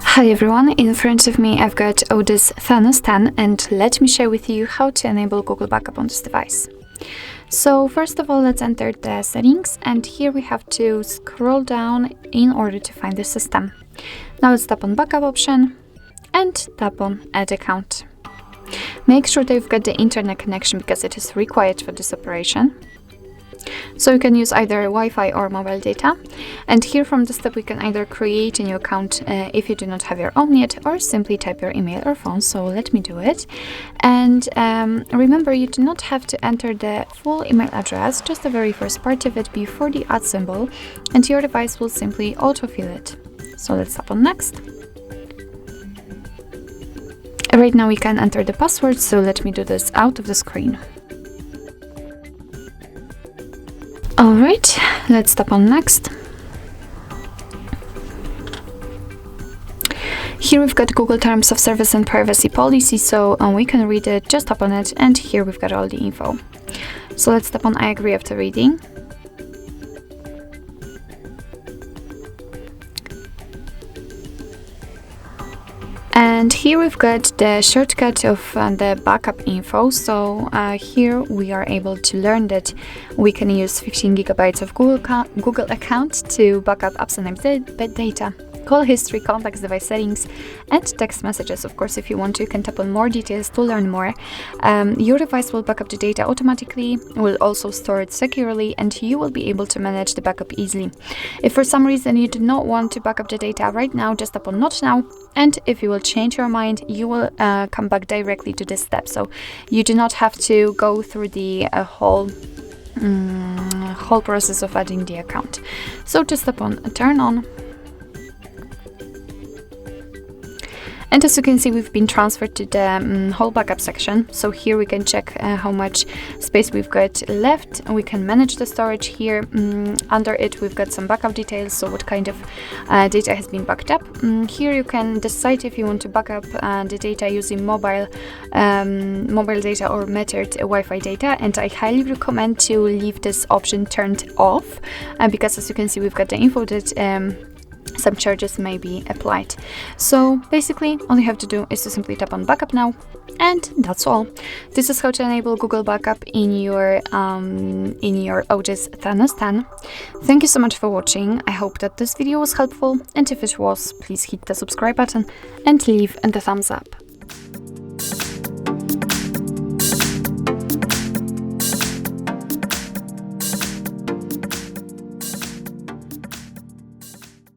Hi everyone, in front of me I've got ODYS Thanos 10 and let me share with you how to enable Google Backup on this device. So first of all, let's enter the settings, and here we have to scroll down in order to find the system. Now let's tap on Backup option and tap on Add Account. Make sure that you've got the internet connection because it is required for this operation. So you can use either Wi-Fi or mobile data, and here from the step we can either create a new account if you do not have your own yet, or simply type your email or phone. So let me do it. And remember, you do not have to enter the full email address, just the very first part of it before the @ symbol, and your device will simply autofill it. So let's tap on Next. Right now we can enter the password, so let me do this out of the screen. Alright, let's tap on Next. Here we've got Google Terms of Service and Privacy Policy, so we can read it, just tap on it, and here we've got all the info. So let's tap on I agree after reading. And here we've got the shortcut of the backup info. So here we are able to learn that we can use 15 GB of Google account to back up apps and data, call history, contacts, device settings, and text messages. Of course, if you want to, you can tap on more details to learn more. Your device will back up the data automatically, will also store it securely, and you will be able to manage the backup easily. If for some reason you do not want to back up the data right now, just tap on Not Now, and if you will change your mind, you will come back directly to this step. So you do not have to go through the whole process of adding the account. So just tap on Turn On. And as you can see, we've been transferred to the whole backup section. So here we can check how much space we've got left. We can manage the storage here. Under it, we've got some backup details, so what kind of data has been backed up. Here you can decide if you want to back up the data using mobile data or metered Wi-Fi data, and I highly recommend to leave this option turned off because as you can see, we've got the info that some charges may be applied. So basically all you have to do is to simply tap on Backup Now, and that's all. This is how to enable Google Backup in your ODYS Thanos 10. Thank you so much for watching. I hope that this video was helpful, and if it was, please hit the subscribe button and leave the thumbs up.